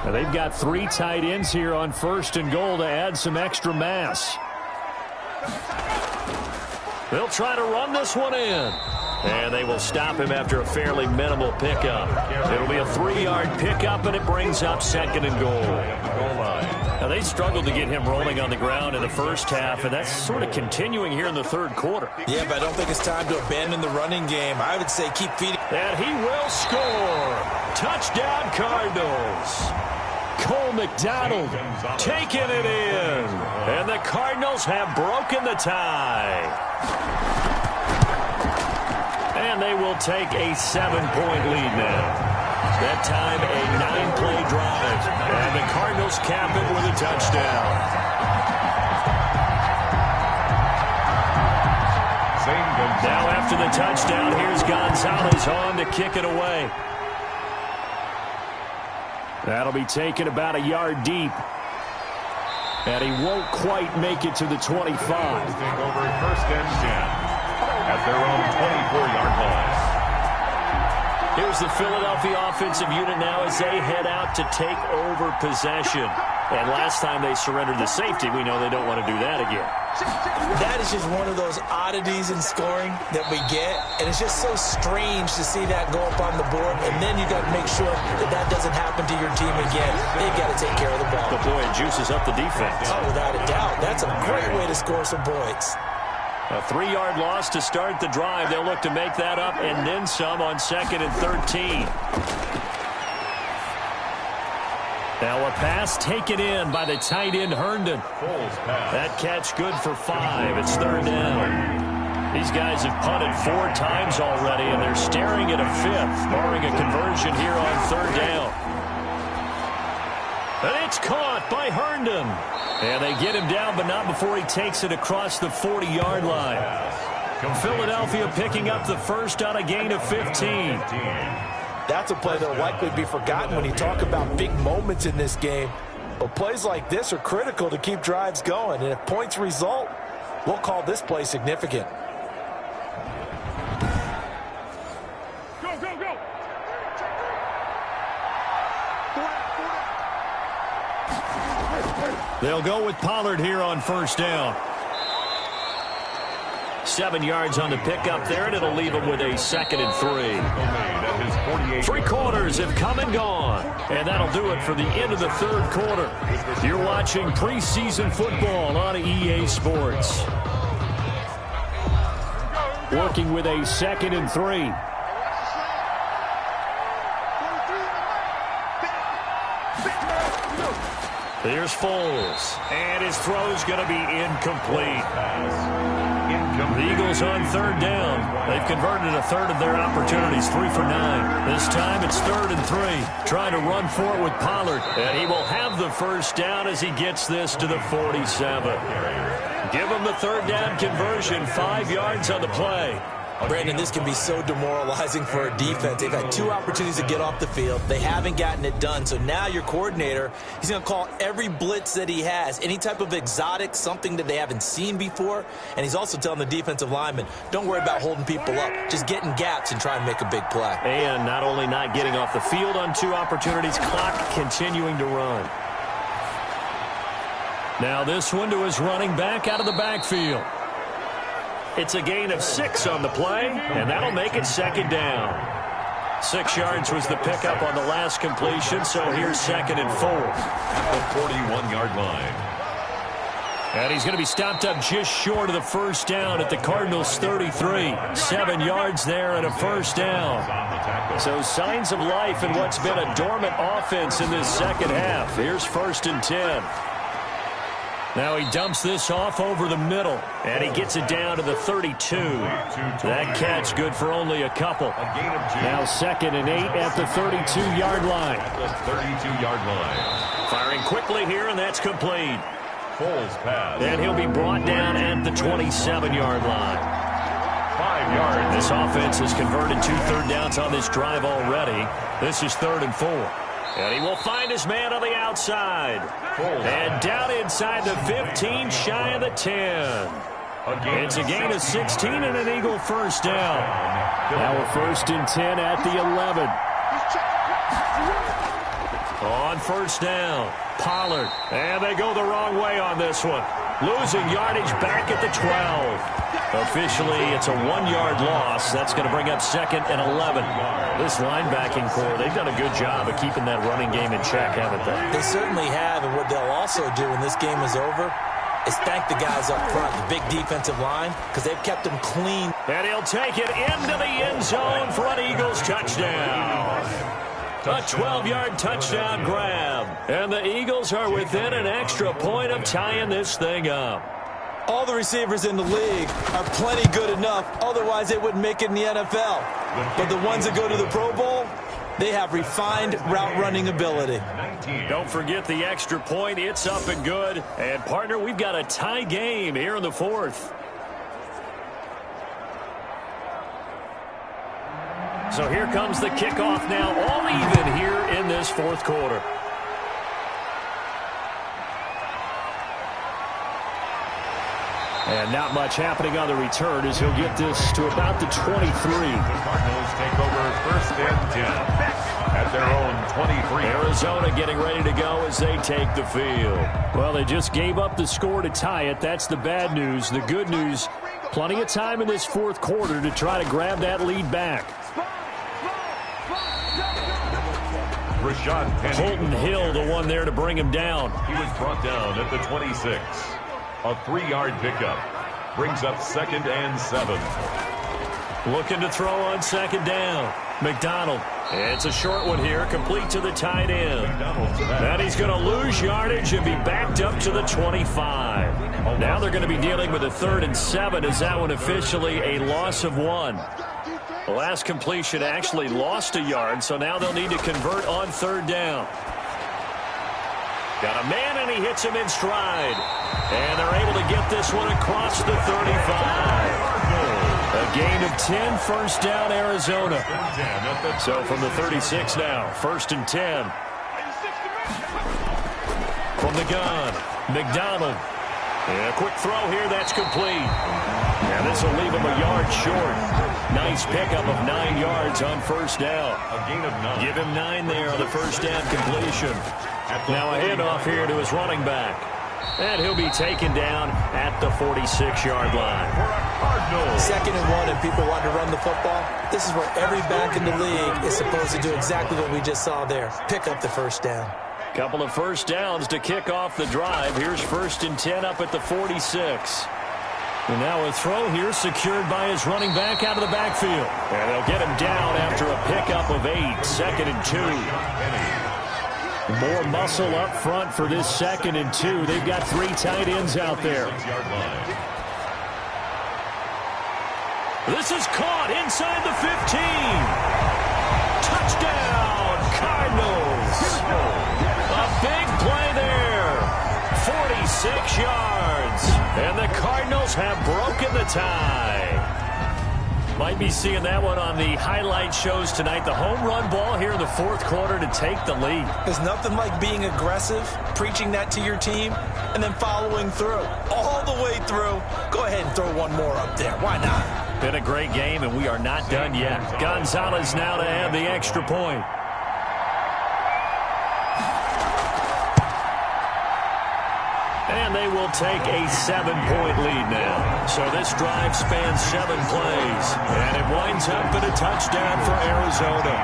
S2: Now they've got 3 tight ends here on 1st and goal to add some extra mass. They'll try to run this one in. And they will stop him after a fairly minimal pickup. It'll be a 3-yard pickup, and it brings up 2nd and goal. Now, they struggled to get him rolling on the ground in the first half, and that's sort of continuing here in the 3rd quarter.
S3: Yeah, but I don't think it's time to abandon the running game. I would say keep feeding.
S2: And he will score. Touchdown, Cardinals. Cole McDonald taking it in. And the Cardinals have broken the tie. And they will take a 7-point lead now. That time, a 9-play drive. And the Cardinals cap it with a touchdown. Now after the touchdown, here's Gonzalez on to kick it away. That'll be taken about a yard deep. And he won't quite make it to the 25.
S1: Over 1st and 10 at their own 24-yard line.
S2: Here's the Philadelphia offensive unit now as they head out to take over possession. And last time they surrendered the safety, we know they don't want to do that again.
S3: That is just one of those oddities in scoring that we get. And it's just so strange to see that go up on the board. And then you got to make sure that that doesn't happen to your team again. They've got to take care of the ball.
S2: But boy, it juices up the defense.
S3: Oh, without a doubt. That's a great way to score some points.
S2: A 3-yard loss to start the drive. They'll look to make that up and then some on 2nd and 13. Now a pass taken in by the tight end Herndon. That catch good for 5. It's 3rd down. These guys have punted 4 times already, and they're staring at a 5th, barring a conversion here on 3rd down. And it's caught by Herndon. And they get him down, but not before he takes it across the 40-yard line. Philadelphia picking up the first on a gain of 15.
S3: That's a play that will likely be forgotten when you talk about big moments in this game. But plays like this are critical to keep drives going. And if points result, we'll call this play significant.
S2: They'll go with Pollard here on 1st down. 7 yards on the pickup there, and it'll leave him with a 2nd and 3. 3 quarters have come and gone, and that'll do it for the end of the 3rd quarter. You're watching preseason football on EA Sports. Working with a 2nd and 3. Here's Foles, and his throw's going to be incomplete. The Eagles on 3rd down. They've converted a 1/3 of their opportunities, 3 for 9. This time it's 3rd and 3. Trying to run for it with Pollard, and he will have the 1st down as he gets this to the 47. Give him the 3rd down conversion, 5 yards on the play.
S3: Brandon, this can be so demoralizing for a defense. They've had 2 opportunities to get off the field. They haven't gotten it done. So now your coordinator, he's going to call every blitz that he has, any type of exotic, something that they haven't seen before. And he's also telling the defensive linemen, don't worry about holding people up. Just get in gaps and try and make a big play.
S2: And not only not getting off the field on 2 opportunities, clock continuing to run. Now this one to his running back out of the backfield. It's a gain of 6 on the play, and that'll make it 2nd down. 6 yards was the pickup on the last completion, so here's 2nd and 4.
S1: The 41-yard line.
S2: And he's going to be stopped up just short of the 1st down at the Cardinals' 33. 7 yards there and a 1st down. So signs of life in what's been a dormant offense in this 2nd half. Here's 1st and 10. Now he dumps this off over the middle, and he gets it down to the 32. That catch good for only a couple. Now 2nd and 8 at the 32-yard line. Firing quickly here, and that's complete. And he'll be brought down at the 27-yard line.
S1: 5 yards.
S2: This offense has converted 2 third downs on this drive already. This is 3rd and 4. And he will find his man on the outside. And down inside the 15, shy of the 10. It's a gain of 16 and an Eagle first down. Now a 1st and 10 at the 11. On first down, Pollard. And they go the wrong way on this one. Losing yardage back at the 12. Officially, it's a 1-yard loss. That's going to bring up 2nd and 11. This linebacking core, they've done a good job of keeping that running game in check, haven't they?
S3: They certainly have, and what they'll also do when this game is over is thank the guys up front, the big defensive line, because they've kept them clean.
S2: And he'll take it into the end zone for an Eagles touchdown. A 12-yard touchdown grab. And the Eagles are within an extra point of tying this thing up.
S3: All the receivers in the league are plenty good enough, otherwise they wouldn't make it in the NFL. But the ones that go to the Pro Bowl, they have refined route running ability.
S2: Don't forget the extra point. It's up and good. And, partner, we've got a tie game here in the 4th. So here comes the kickoff now, all even here in this 4th quarter. And not much happening on the return as he'll get this to about the 23.
S1: The Cardinals take over 1st and 10 at their own 23.
S2: Arizona getting ready to go as they take the field. Well, they just gave up the score to tie it. That's the bad news. The good news, plenty of time in this 4th quarter to try to grab that lead back.
S1: Rashad Penny.
S2: Holton Hill, the one there to bring him down.
S1: He was brought down at the 26. A 3-yard pickup brings up 2nd and 7.
S2: Looking to throw on 2nd down. McDonald. It's a short one here, complete to the tight end. And he's going to lose yardage and be backed up to the 25. Now they're going to be dealing with a 3rd and 7 as that one officially a loss of 1. The last completion actually lost a yard, so now they'll need to convert on 3rd down. Got a man, and he hits him in stride. And they're able to get this one across the 35. A gain of 10, first down, Arizona. So from the 36 now, 1st and 10. From the gun, McDonald. And a quick throw here, that's complete. And this will leave him a yard short. Nice pickup of 9 yards on 1st down.
S1: A gain of 9.
S2: Give him 9 there on the 1st down completion. Now a handoff here to his running back. And he'll be taken down at the 46-yard line.
S3: 2nd and 1, and people want to run the football. This is where every back in the league is supposed to do exactly what we just saw there. Pick up the 1st down.
S2: Couple of 1st downs to kick off the drive. Here's 1st and 10 up at the 46. And now a throw here secured by his running back out of the backfield. And they'll get him down after a pickup of 8. 2nd and 2. More muscle up front for this 2nd and 2. They've got 3 tight ends out there. This is caught inside the 15. Touchdown, Cardinals. A big play there. 46 yards. And the Cardinals have broken the tie. Might be seeing that one on the highlight shows tonight. The home run ball here in the 4th quarter to take the lead.
S3: There's nothing like being aggressive, preaching that to your team, and then following through. All the way through. Go ahead and throw one more up there. Why not?
S2: Been a great game, and we are not done yet. Gonzalez now to add the extra point. And they will take a 7-point lead now. So this drive spans 7 plays. And it winds up in a touchdown for Arizona.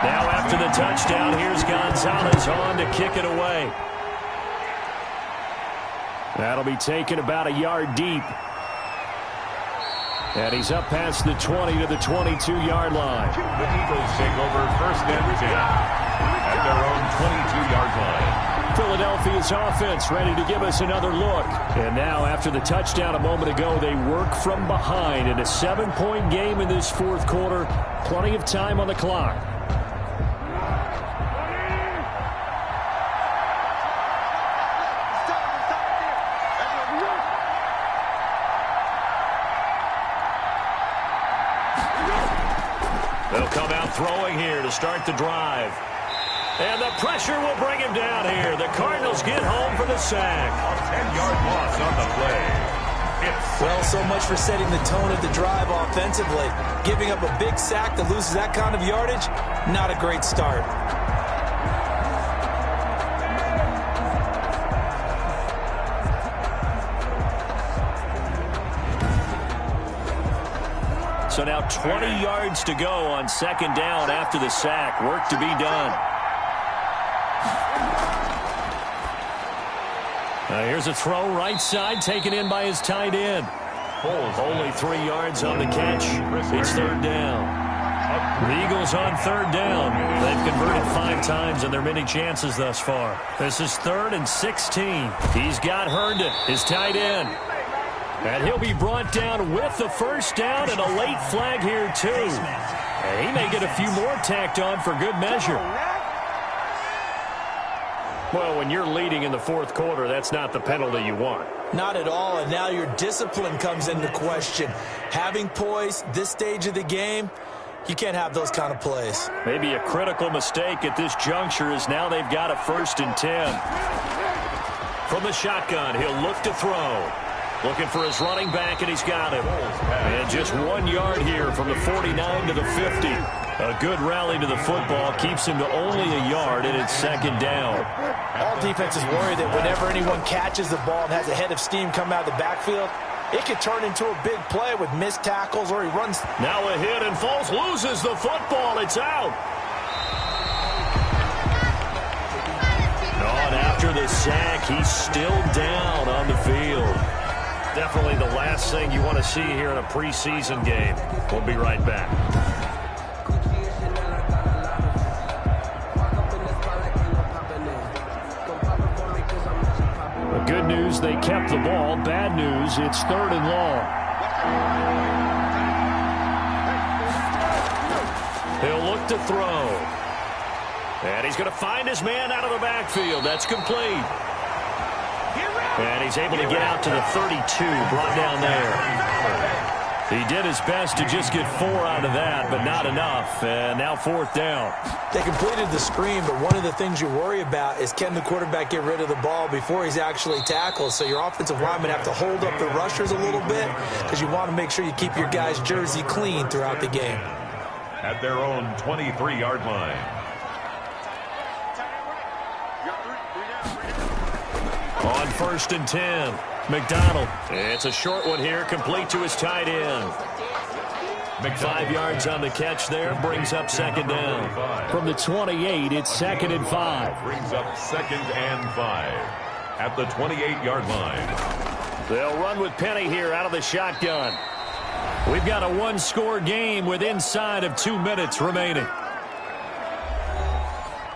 S2: Now after the touchdown, here's Gonzalez on to kick it away. That'll be taken about a yard deep. And he's up past the 20 to the 22-yard line.
S1: The Eagles take over 1st and 10 at their own 22-yard line.
S2: Philadelphia's offense ready to give us another look. And now after the touchdown a moment ago, they work from behind in a 7-point game in this 4th quarter. Plenty of time on the clock. They'll come out throwing here to start the drive. And the pressure will bring him down here. The Cardinals get home for the sack.
S1: A 10-yard loss on the play.
S3: Well, so much for setting the tone of the drive offensively. Giving up a big sack that loses that kind of yardage, not a great start.
S2: So now 20 yards to go on second down after the sack. Work to be done. Here's a throw right side taken in by his tight end. Only 3 yards on the catch. It's third down. The Eagles on third down. They've converted 5 times in their many chances thus far. This is 3rd and 16. He's got Herndon, his tight end. And he'll be brought down with the first down and a late flag here too. And he may get a few more tacked on for good measure. Well, when you're leading in the fourth quarter, that's not the penalty you want.
S3: Not at all, and now your discipline comes into question. Having poise this stage of the game, you can't have those kind of plays.
S2: Maybe a critical mistake at this juncture is now they've got a 1st and 10. From the shotgun, he'll look to throw. Looking for his running back, and he's got him. And just 1 yard here from the 49 to the 50. A good rally to the football keeps him to only a yard, and it's second down.
S3: All defenses worry that whenever anyone catches the ball and has a head of steam come out of the backfield, it could turn into a big play with missed tackles or he runs.
S2: Now a hit, and Foles loses the football. It's out. And after the sack, he's still down on the field. Definitely the last thing you want to see here in a preseason game. We'll be right back. The good news, they kept the ball. Bad news, it's 3rd and long. He'll look to throw. And he's going to find his man out of the backfield. That's complete. And he's able to get out to the 32, brought down there. He did his best to just get 4 out of that, but not enough. And now 4th down.
S3: They completed the screen, but one of the things you worry about is can the quarterback get rid of the ball before he's actually tackled. So your offensive linemen have to hold up the rushers a little bit because you want to make sure you keep your guy's jersey clean throughout the game.
S1: At their own 23-yard line.
S2: On 1st and 10, McDonald. It's a short one here, complete to his tight end. 5 yards on the catch there, brings up second down. From the 28, it's 2nd and 5.
S1: Brings up 2nd and 5 at the 28-yard line.
S2: They'll run with Penny here out of the shotgun. We've got a one-score game with inside of 2 minutes remaining.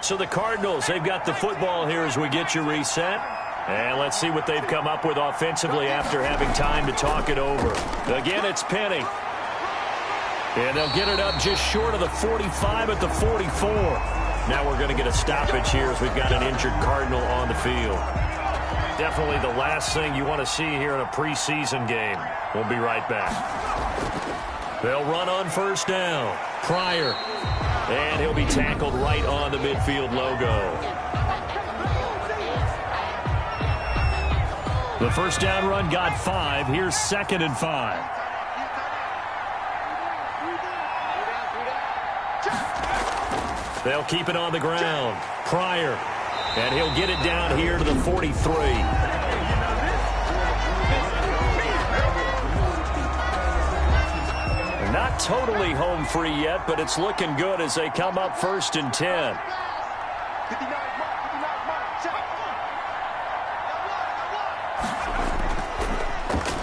S2: So the Cardinals, they've got the football here as we get you reset. And let's see what they've come up with offensively after having time to talk it over. Again, it's Penny. And they'll get it up just short of the 45 at the 44. Now we're going to get a stoppage here as we've got an injured Cardinal on the field. Definitely the last thing you want to see here in a preseason game. We'll be right back. They'll run on 1st down. Pryor. And he'll be tackled right on the midfield logo. The first down run got 5. Here's 2nd and 5. They'll keep it on the ground. Pryor. And he'll get it down here to the 43. Not totally home free yet, but it's looking good as they come up 1st and 10.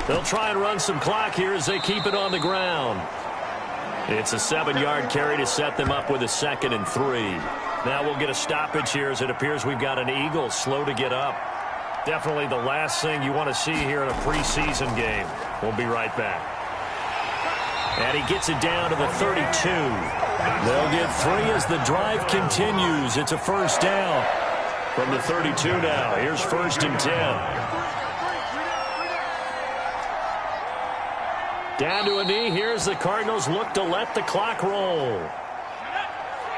S2: They'll try and run some clock here as they keep it on the ground. It's a 7-yard carry to set them up with a 2nd and 3. Now we'll get a stoppage here as it appears we've got an Eagle slow to get up. Definitely the last thing you want to see here in a preseason game. We'll be right back. And he gets it down to the 32. They'll get 3 as the drive continues. It's a 1st down. From the 32 now, here's 1st and 10. Down to a knee. Here's the Cardinals look to let the clock roll.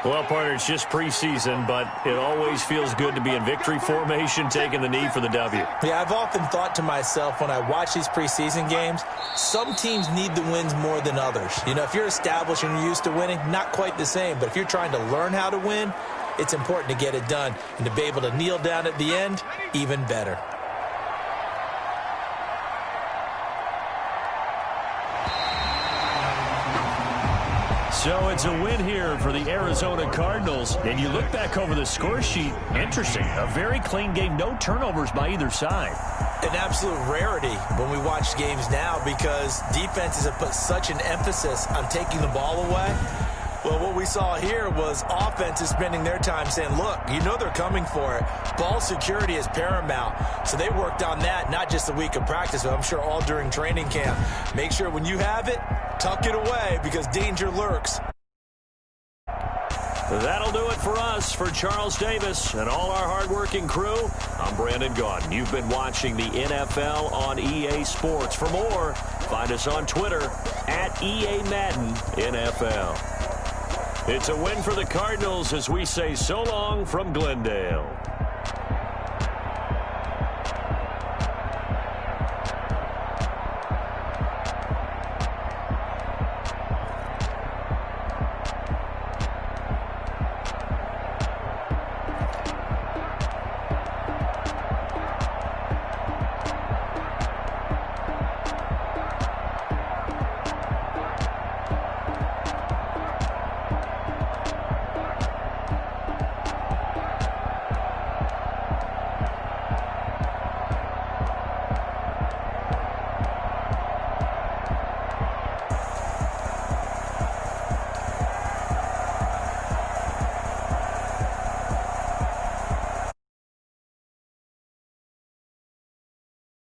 S2: Well, partner, it's just preseason, but it always feels good to be in victory formation, taking the knee for the W.
S3: Yeah, I've often thought to myself when I watch these preseason games, some teams need the wins more than others. You know, if you're established and you're used to winning, not quite the same. But if you're trying to learn how to win, it's important to get it done. And to be able to kneel down at the end, even better.
S2: So it's a win here for the Arizona Cardinals. And you look back over the score sheet, interesting. A very clean game, no turnovers by either side.
S3: An absolute rarity when we watch games now because defenses have put such an emphasis on taking the ball away. Well, what we saw here was offenses spending their time saying, look, you know they're coming for it. Ball security is paramount. So they worked on that, not just a week of practice, but I'm sure all during training camp. Make sure when you have it, tuck it away because danger lurks.
S2: That'll do it for us. For Charles Davis and all our hardworking crew, I'm Brandon Gaudin. You've been watching the NFL on EA Sports. For more, find us on Twitter at EA Madden NFL. It's a win for the Cardinals as we say so long from Glendale.